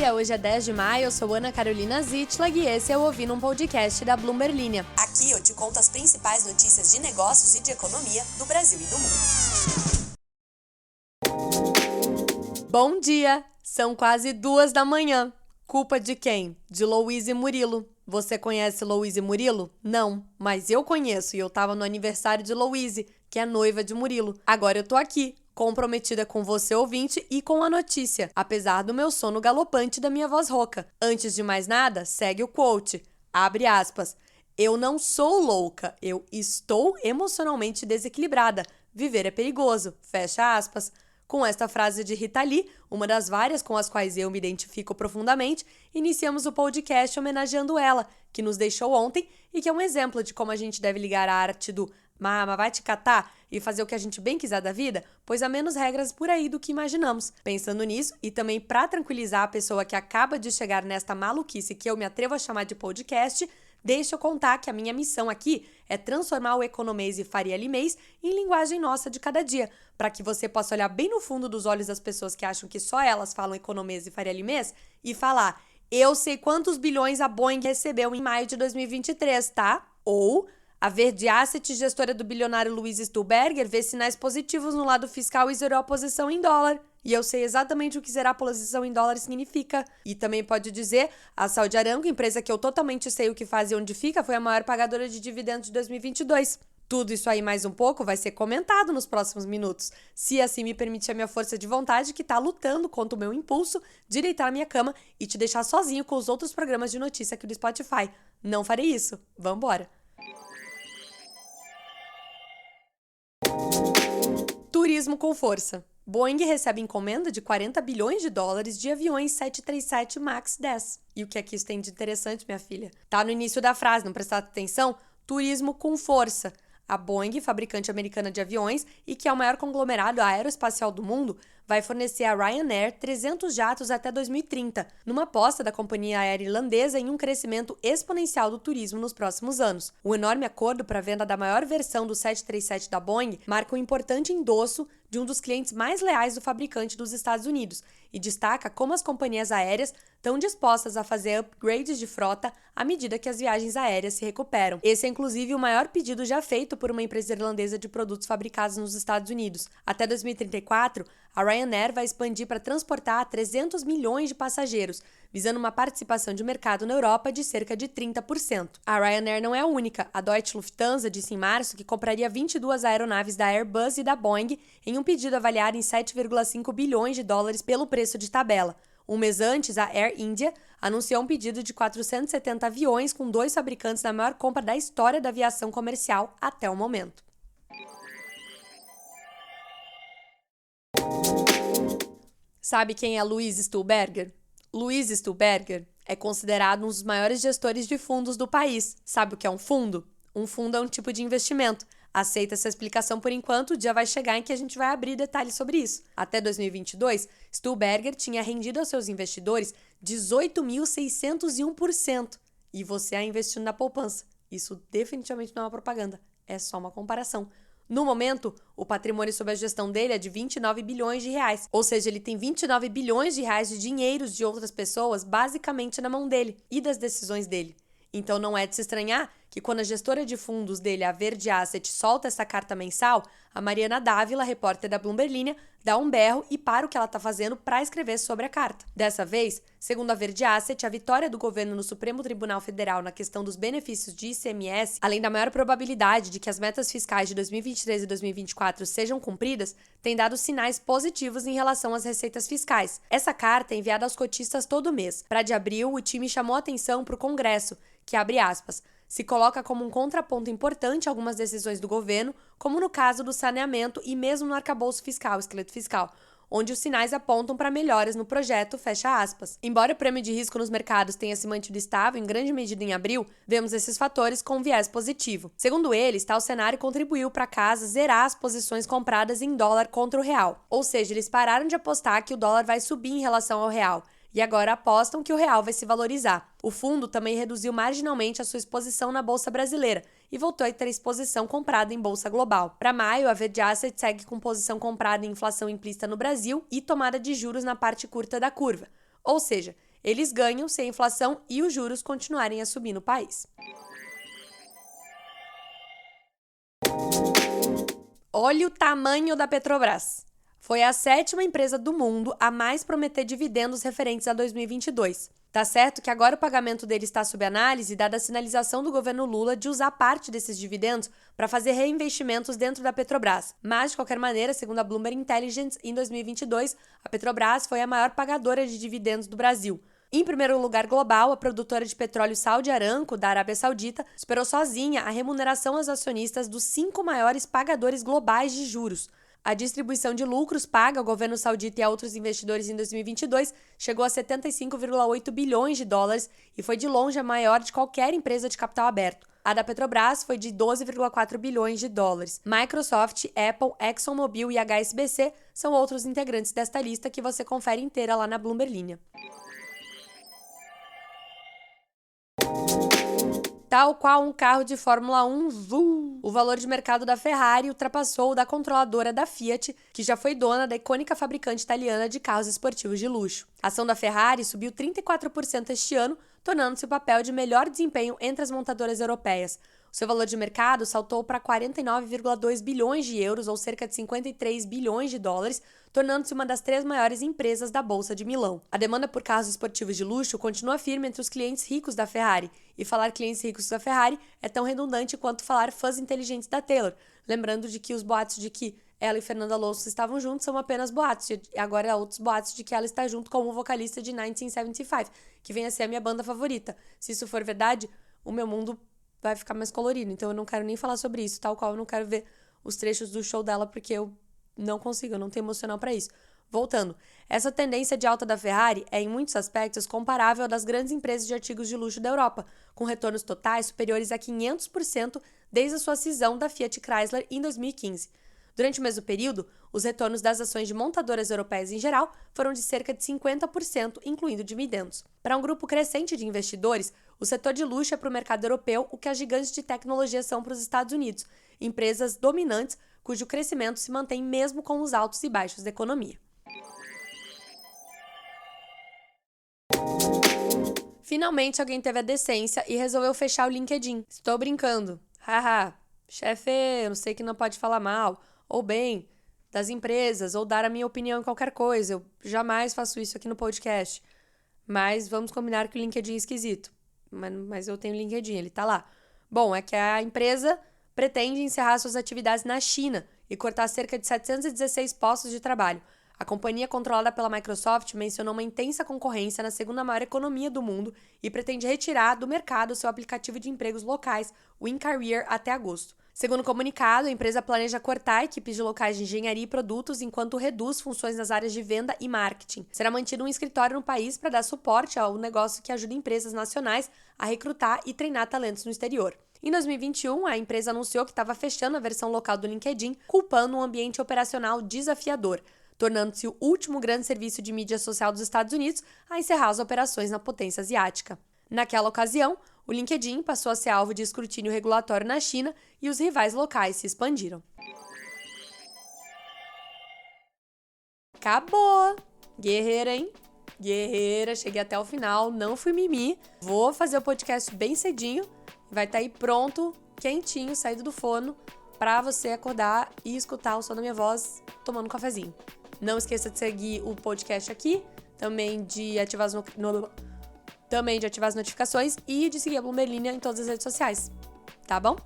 dia, hoje é 10 de maio, eu sou Ana Carolina Zitlag e esse é o Ouvindo um Podcast da Bloomberg Linha. Aqui eu te conto as principais notícias de negócios e de economia do Brasil e do mundo. Bom dia! São quase 2 da manhã. Culpa de quem? De Louise Murilo. Você conhece Louise Murilo? Não, mas eu conheço e eu tava no aniversário de Louise, que é noiva de Murilo. Agora eu tô aqui, comprometida com você, ouvinte, e com a notícia, apesar do meu sono galopante e da minha voz rouca. Antes de mais nada, segue o quote. Abre aspas. Eu não sou louca, eu estou emocionalmente desequilibrada. Viver é perigoso. Fecha aspas. Com esta frase de Rita Lee, uma das várias com as quais eu me identifico profundamente, iniciamos o podcast homenageando ela, que nos deixou ontem e que é um exemplo de como a gente deve ligar a arte do "mama, vai te catar" e fazer o que a gente bem quiser da vida, pois há menos regras por aí do que imaginamos. Pensando nisso, e também para tranquilizar a pessoa que acaba de chegar nesta maluquice que eu me atrevo a chamar de podcast, deixa eu contar que a minha missão aqui é transformar o economês e Faria Limês em linguagem nossa de cada dia, para que você possa olhar bem no fundo dos olhos das pessoas que acham que só elas falam economês e Faria Limês e falar: eu sei quantos bilhões a Boeing recebeu em maio de 2023, tá? Ou a Verde Asset, gestora do bilionário Luiz Stuhlberger, vê sinais positivos no lado fiscal e zerou a posição em dólar. E eu sei exatamente o que zerar a posição em dólar significa. E também pode dizer, a Saudi Aramco, empresa que eu totalmente sei o que faz e onde fica, foi a maior pagadora de dividendos de 2022. Tudo isso aí mais um pouco vai ser comentado nos próximos minutos, se assim me permitir a minha força de vontade que tá lutando contra o meu impulso de deitar na minha cama e te deixar sozinho com os outros programas de notícia aqui do Spotify. Não farei isso. Vambora! Turismo com força. Boeing recebe encomenda de 40 bilhões de dólares de aviões 737 MAX 10. E o que é que isso tem de interessante, minha filha? Tá no início da frase, não prestar atenção? Turismo com força. A Boeing, fabricante americana de aviões e que é o maior conglomerado aeroespacial do mundo, vai fornecer à Ryanair 300 jatos até 2030, numa aposta da companhia aérea irlandesa em um crescimento exponencial do turismo nos próximos anos. O enorme acordo para a venda da maior versão do 737 da Boeing marca um importante endosso de um dos clientes mais leais do fabricante dos Estados Unidos e destaca como as companhias aéreas estão dispostas a fazer upgrades de frota à medida que as viagens aéreas se recuperam. Esse é inclusive o maior pedido já feito por uma empresa irlandesa de produtos fabricados nos Estados Unidos. Até 2034, a Ryanair vai expandir para transportar 300 milhões de passageiros, visando uma participação de mercado na Europa de cerca de 30%. A Ryanair não é a única. A Deutsche Lufthansa disse em março que compraria 22 aeronaves da Airbus e da Boeing em um pedido avaliado em 7,5 bilhões de dólares pelo preço de tabela. Um mês antes, a Air India anunciou um pedido de 470 aviões com 2 fabricantes na maior compra da história da aviação comercial até o momento. Sabe quem é Luiz Stuhlberger? Luiz Stuhlberger é considerado um dos maiores gestores de fundos do país. Sabe o que é um fundo? Um fundo é um tipo de investimento. Aceita essa explicação por enquanto, o dia vai chegar em que a gente vai abrir detalhes sobre isso. Até 2022, Stuhlberger tinha rendido aos seus investidores 18.601%. E você a investindo na poupança. Isso definitivamente não é uma propaganda, é só uma comparação. No momento, o patrimônio sob a gestão dele é de 29 bilhões de reais. Ou seja, ele tem 29 bilhões de reais de dinheiros de outras pessoas basicamente na mão dele e das decisões dele. Então não é de se estranhar que quando a gestora de fundos dele, a Verde Asset, solta essa carta mensal, a Mariana Dávila, repórter da Bloomberg Linha, dá um berro e para o que ela está fazendo para escrever sobre a carta. Dessa vez, segundo a Verde Asset, a vitória do governo no Supremo Tribunal Federal na questão dos benefícios de ICMS, além da maior probabilidade de que as metas fiscais de 2023 e 2024 sejam cumpridas, tem dado sinais positivos em relação às receitas fiscais. Essa carta é enviada aos cotistas todo mês. Para de abril, o time chamou atenção para o Congresso, que abre aspas, se coloca como um contraponto importante a algumas decisões do governo, como no caso do saneamento e mesmo no arcabouço fiscal, esqueleto fiscal, onde os sinais apontam para melhoras no projeto, fecha aspas. Embora o prêmio de risco nos mercados tenha se mantido estável em grande medida em abril, vemos esses fatores com viés positivo. Segundo eles, tal cenário contribuiu para a casa zerar as posições compradas em dólar contra o real. Ou seja, eles pararam de apostar que o dólar vai subir em relação ao real e agora apostam que o real vai se valorizar. O fundo também reduziu marginalmente a sua exposição na Bolsa Brasileira e voltou a ter exposição comprada em Bolsa Global. Para maio, a Verde Asset segue com posição comprada em inflação implícita no Brasil e tomada de juros na parte curta da curva. Ou seja, Eles ganham se a inflação e os juros continuarem a subir no país. Olha o tamanho da Petrobras. Foi a 7ª empresa do mundo a mais prometer dividendos referentes a 2022. Tá certo que agora o pagamento dele está sob análise, dada a sinalização do governo Lula de usar parte desses dividendos para fazer reinvestimentos dentro da Petrobras. Mas, de qualquer maneira, segundo a Bloomberg Intelligence, em 2022, a Petrobras foi a maior pagadora de dividendos do Brasil. Em primeiro lugar global, a produtora de petróleo Saudi Aramco, da Arábia Saudita, superou sozinha a remuneração aos acionistas dos 5 maiores pagadores globais de juros. A distribuição de lucros paga ao governo saudita e a outros investidores em 2022 chegou a 75,8 bilhões de dólares e foi de longe a maior de qualquer empresa de capital aberto. A da Petrobras foi de 12,4 bilhões de dólares. Microsoft, Apple, ExxonMobil e HSBC são outros integrantes desta lista que você confere inteira lá na Bloomberg Linha. Tal qual um carro de Fórmula 1, o valor de mercado da Ferrari ultrapassou o da controladora da Fiat, que já foi dona da icônica fabricante italiana de carros esportivos de luxo. A ação da Ferrari subiu 34% este ano, tornando-se o papel de melhor desempenho entre as montadoras europeias. O seu valor de mercado saltou para 49,2 bilhões de euros, ou cerca de 53 bilhões de dólares, tornando-se uma das 3 maiores empresas da Bolsa de Milão. A demanda por carros esportivos de luxo continua firme entre os clientes ricos da Ferrari, e falar clientes ricos da Ferrari é tão redundante quanto falar fãs inteligentes da Taylor, lembrando de que os boatos de que ela e Fernando Alonso estavam juntos são apenas boatos, e agora há outros boatos de que ela está junto com o vocalista de 1975, que vem a ser a minha banda favorita. Se isso for verdade, o meu mundo vai ficar mais colorido, então eu não quero nem falar sobre isso, tal qual eu não quero ver os trechos do show dela, porque eu não consigo, eu não tenho emocional para isso. Voltando, essa tendência de alta da Ferrari é em muitos aspectos comparável à das grandes empresas de artigos de luxo da Europa, com retornos totais superiores a 500% desde a sua cisão da Fiat Chrysler em 2015. Durante o mesmo período, os retornos das ações de montadoras europeias em geral foram de cerca de 50%, incluindo dividendos. Para um grupo crescente de investidores, o setor de luxo é para o mercado europeu o que as gigantes de tecnologia são para os Estados Unidos, empresas dominantes cujo crescimento se mantém mesmo com os altos e baixos da economia. Finalmente alguém teve a decência e resolveu fechar o LinkedIn. Estou brincando. Haha, chefe, eu não sei que não pode falar mal, ou bem, das empresas, ou dar a minha opinião em qualquer coisa. Eu jamais faço isso aqui no podcast. Mas vamos combinar que o LinkedIn é esquisito. Mas eu tenho LinkedIn, ele tá lá. Bom, é que a empresa pretende encerrar suas atividades na China e cortar cerca de 716 postos de trabalho. A companhia controlada pela Microsoft mencionou uma intensa concorrência na segunda maior economia do mundo e pretende retirar do mercado seu aplicativo de empregos locais, o InCareer, até agosto. Segundo o comunicado, a empresa planeja cortar equipes de locais de engenharia e produtos enquanto reduz funções nas áreas de venda e marketing. Será mantido um escritório no país para dar suporte ao negócio que ajuda empresas nacionais a recrutar e treinar talentos no exterior. Em 2021, a empresa anunciou que estava fechando a versão local do LinkedIn, culpando um ambiente operacional desafiador, tornando-se o último grande serviço de mídia social dos Estados Unidos a encerrar as operações na potência asiática. Naquela ocasião, o LinkedIn passou a ser alvo de escrutínio regulatório na China e os rivais locais se expandiram. Acabou! Guerreira, hein? Guerreira, cheguei até o final, não fui mimi. Vou fazer o podcast bem cedinho, vai estar aí pronto, quentinho, saído do forno, para você acordar e escutar o som da minha voz tomando um cafezinho. Não esqueça de seguir o podcast aqui, também de ativar as notificações e de seguir a Bloomberg Linha em todas as redes sociais. Tá bom?